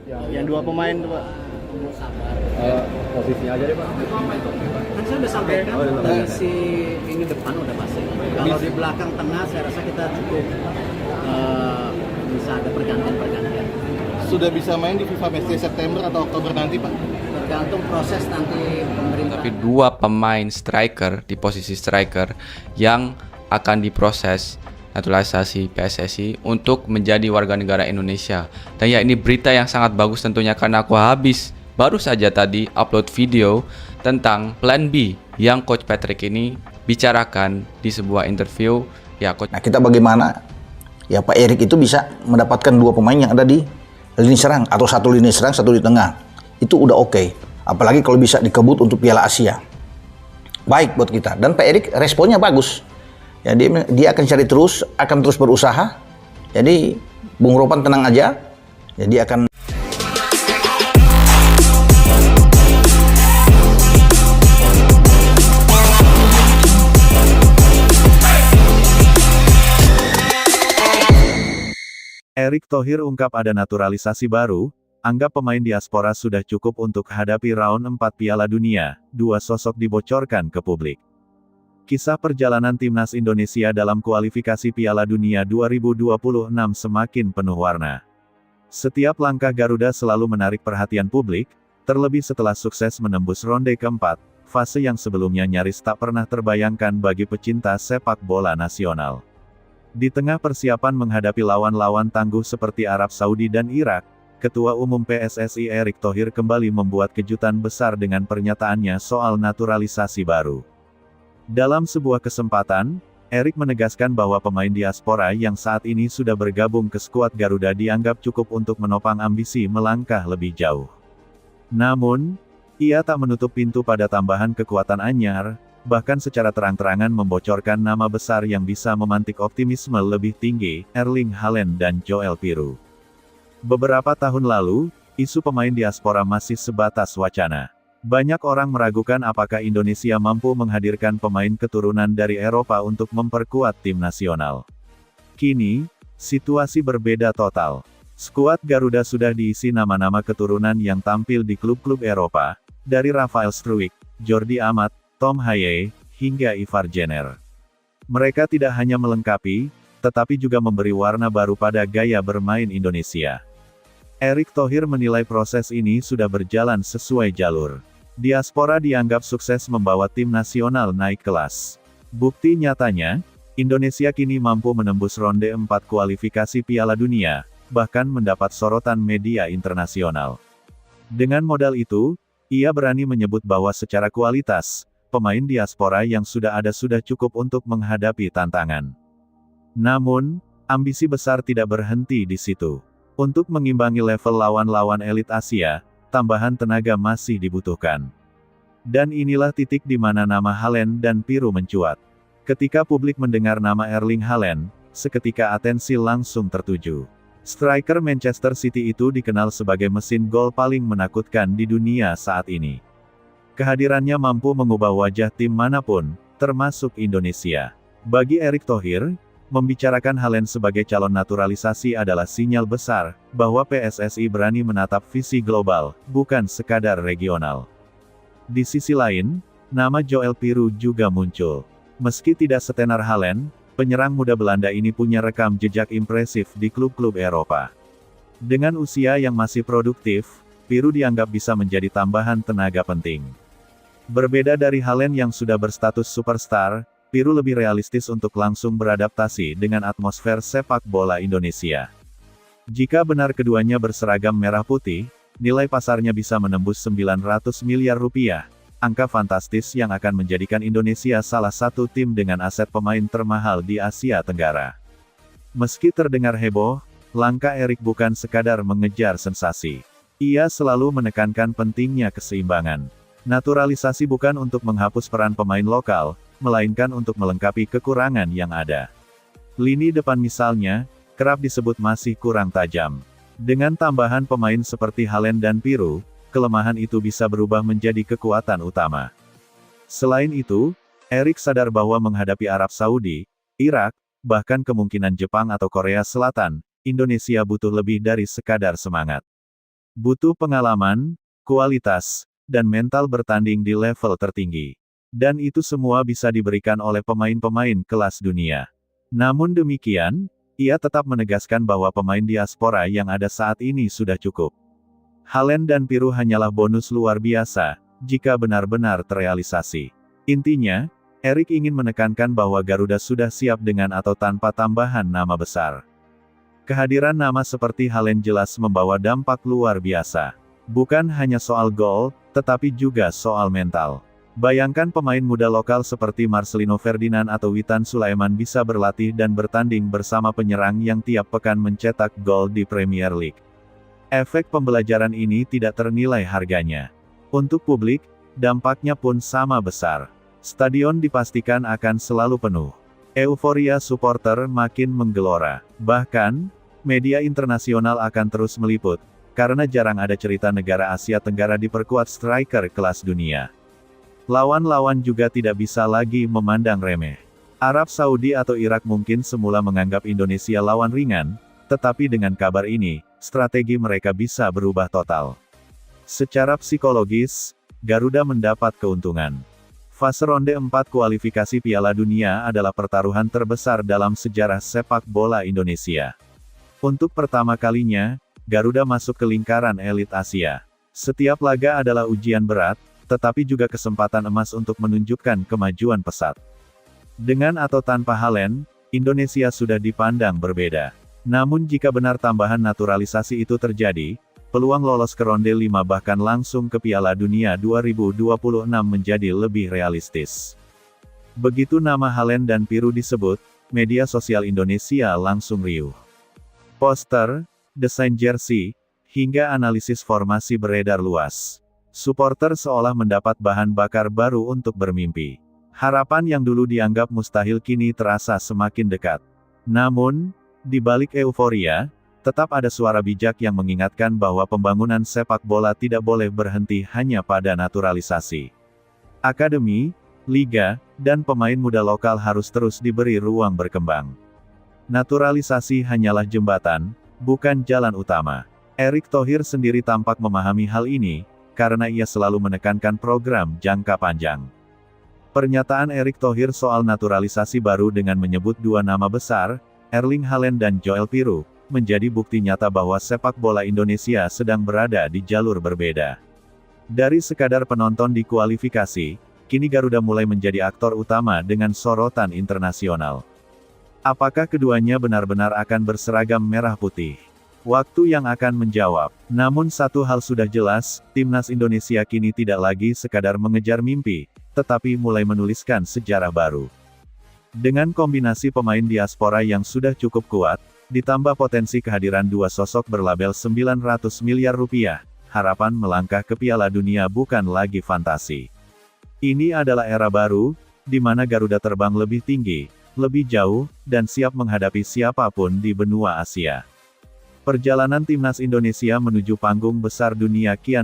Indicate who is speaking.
Speaker 1: Yang dua pemain tuh Pak.
Speaker 2: Posisinya aja deh Pak.
Speaker 3: Kan saya udah sampaikan,
Speaker 2: Oh, udah sampaikan.
Speaker 3: si ini depan udah pasti. Kalau di belakang tengah saya rasa kita cukup bisa ada pergantian-pergantian.
Speaker 1: Sudah bisa main di FIFA Matchday September atau Oktober nanti Pak?
Speaker 3: Tergantung proses nanti pemerintah.
Speaker 4: Tapi dua pemain striker di posisi striker yang akan diproses naturalisasi PSSI untuk menjadi warga negara Indonesia. Dan ya, ini berita yang sangat bagus tentunya, karena aku baru saja tadi upload video tentang plan B yang Coach Patrick ini bicarakan di sebuah interview. Ya, Coach.
Speaker 5: Nah, kita bagaimana ya Pak Erik itu bisa mendapatkan dua pemain yang ada di lini serang, atau satu lini serang, satu di tengah. Itu udah oke. Apalagi kalau bisa dikebut untuk Piala Asia. Baik buat kita. Dan Pak Erik responnya bagus. Ya, dia akan cari terus, akan terus berusaha. Jadi Bung Ropan tenang aja. Jadi akan
Speaker 6: Erick Thohir ungkap ada naturalisasi baru, anggap pemain diaspora sudah cukup untuk hadapi round 4 Piala Dunia, dua sosok dibocorkan ke publik. Kisah perjalanan timnas Indonesia dalam kualifikasi Piala Dunia 2026 semakin penuh warna. Setiap langkah Garuda selalu menarik perhatian publik, terlebih setelah sukses menembus ronde keempat, fase yang sebelumnya nyaris tak pernah terbayangkan bagi pecinta sepak bola nasional. Di tengah persiapan menghadapi lawan-lawan tangguh seperti Arab Saudi dan Irak, Ketua Umum PSSI Erick Thohir kembali membuat kejutan besar dengan pernyataannya soal naturalisasi baru. Dalam sebuah kesempatan, Erick menegaskan bahwa pemain diaspora yang saat ini sudah bergabung ke skuad Garuda dianggap cukup untuk menopang ambisi melangkah lebih jauh. Namun, ia tak menutup pintu pada tambahan kekuatan anyar, bahkan secara terang-terangan membocorkan nama besar yang bisa memantik optimisme lebih tinggi, Erling Haaland dan Joel Piroe. Beberapa tahun lalu, isu pemain diaspora masih sebatas wacana. Banyak orang meragukan apakah Indonesia mampu menghadirkan pemain keturunan dari Eropa untuk memperkuat tim nasional. Kini, situasi berbeda total. Skuad Garuda sudah diisi nama-nama keturunan yang tampil di klub-klub Eropa, dari Rafael Struijk, Jordi Amat, Tom Haye, hingga Ivar Jenner. Mereka tidak hanya melengkapi, tetapi juga memberi warna baru pada gaya bermain Indonesia. Erick Thohir menilai proses ini sudah berjalan sesuai jalur. Diaspora dianggap sukses membawa tim nasional naik kelas. Bukti nyatanya, Indonesia kini mampu menembus ronde 4 kualifikasi Piala Dunia, bahkan mendapat sorotan media internasional. Dengan modal itu, ia berani menyebut bahwa secara kualitas, pemain diaspora yang sudah ada sudah cukup untuk menghadapi tantangan. Namun, ambisi besar tidak berhenti di situ. Untuk mengimbangi level lawan-lawan elit Asia, tambahan tenaga masih dibutuhkan. Dan inilah titik di mana nama Haaland dan Piroe mencuat. Ketika publik mendengar nama Erling Haaland, seketika atensi langsung tertuju. Striker Manchester City itu dikenal sebagai mesin gol paling menakutkan di dunia saat ini. Kehadirannya mampu mengubah wajah tim manapun, termasuk Indonesia. Bagi Erick Thohir, membicarakan Haaland sebagai calon naturalisasi adalah sinyal besar, bahwa PSSI berani menatap visi global, bukan sekadar regional. Di sisi lain, nama Joel Piroe juga muncul. Meski tidak setenar Haaland, penyerang muda Belanda ini punya rekam jejak impresif di klub-klub Eropa. Dengan usia yang masih produktif, Piroe dianggap bisa menjadi tambahan tenaga penting. Berbeda dari Haaland yang sudah berstatus superstar, Piroe lebih realistis untuk langsung beradaptasi dengan atmosfer sepak bola Indonesia. Jika benar keduanya berseragam merah putih, nilai pasarnya bisa menembus 900 miliar rupiah, angka fantastis yang akan menjadikan Indonesia salah satu tim dengan aset pemain termahal di Asia Tenggara. Meski terdengar heboh, langkah Erick bukan sekadar mengejar sensasi. Ia selalu menekankan pentingnya keseimbangan. Naturalisasi bukan untuk menghapus peran pemain lokal, melainkan untuk melengkapi kekurangan yang ada. Lini depan misalnya, kerap disebut masih kurang tajam. Dengan tambahan pemain seperti Haaland dan Piroe, kelemahan itu bisa berubah menjadi kekuatan utama. Selain itu, Erick sadar bahwa menghadapi Arab Saudi, Irak, bahkan kemungkinan Jepang atau Korea Selatan, Indonesia butuh lebih dari sekadar semangat. Butuh pengalaman, kualitas, dan mental bertanding di level tertinggi. Dan itu semua bisa diberikan oleh pemain-pemain kelas dunia. Namun demikian, ia tetap menegaskan bahwa pemain diaspora yang ada saat ini sudah cukup. Haaland dan Piru hanyalah bonus luar biasa, jika benar-benar terrealisasi. Intinya, Erik ingin menekankan bahwa Garuda sudah siap dengan atau tanpa tambahan nama besar. Kehadiran nama seperti Haaland jelas membawa dampak luar biasa. Bukan hanya soal gol, tetapi juga soal mental. Bayangkan pemain muda lokal seperti Marcelino Ferdinand atau Witan Sulaiman bisa berlatih dan bertanding bersama penyerang yang tiap pekan mencetak gol di Premier League. Efek pembelajaran ini tidak ternilai harganya. Untuk publik, dampaknya pun sama besar. Stadion dipastikan akan selalu penuh. Euforia supporter makin menggelora. Bahkan, media internasional akan terus meliput, karena jarang ada cerita negara Asia Tenggara diperkuat striker kelas dunia. Lawan-lawan juga tidak bisa lagi memandang remeh. Arab Saudi atau Irak mungkin semula menganggap Indonesia lawan ringan, tetapi dengan kabar ini, strategi mereka bisa berubah total. Secara psikologis, Garuda mendapat keuntungan. Fase ronde 4 kualifikasi Piala Dunia adalah pertaruhan terbesar dalam sejarah sepak bola Indonesia. Untuk pertama kalinya, Garuda masuk ke lingkaran elit Asia. Setiap laga adalah ujian berat, tetapi juga kesempatan emas untuk menunjukkan kemajuan pesat. Dengan atau tanpa Haaland, Indonesia sudah dipandang berbeda. Namun jika benar tambahan naturalisasi itu terjadi, peluang lolos ke ronde 5 bahkan langsung ke Piala Dunia 2026 menjadi lebih realistis. Begitu nama Haaland dan Piru disebut, media sosial Indonesia langsung riuh. Poster, desain jersey, hingga analisis formasi beredar luas. Supporter seolah mendapat bahan bakar baru untuk bermimpi. Harapan yang dulu dianggap mustahil kini terasa semakin dekat. Namun, di balik euforia, tetap ada suara bijak yang mengingatkan bahwa pembangunan sepak bola tidak boleh berhenti hanya pada naturalisasi. Akademi, liga, dan pemain muda lokal harus terus diberi ruang berkembang. Naturalisasi hanyalah jembatan, bukan jalan utama. Erick Thohir sendiri tampak memahami hal ini, karena ia selalu menekankan program jangka panjang. Pernyataan Erick Thohir soal naturalisasi baru dengan menyebut dua nama besar, Erling Haaland dan Joel Piru, menjadi bukti nyata bahwa sepak bola Indonesia sedang berada di jalur berbeda. Dari sekadar penonton di kualifikasi, kini Garuda mulai menjadi aktor utama dengan sorotan internasional. Apakah keduanya benar-benar akan berseragam merah putih? Waktu yang akan menjawab. Namun satu hal sudah jelas, timnas Indonesia kini tidak lagi sekadar mengejar mimpi, tetapi mulai menuliskan sejarah baru. Dengan kombinasi pemain diaspora yang sudah cukup kuat, ditambah potensi kehadiran dua sosok berlabel 900 miliar rupiah, harapan melangkah ke Piala Dunia bukan lagi fantasi. Ini adalah era baru, di mana Garuda terbang lebih tinggi, lebih jauh, dan siap menghadapi siapapun di benua Asia. Perjalanan timnas Indonesia menuju panggung besar dunia kian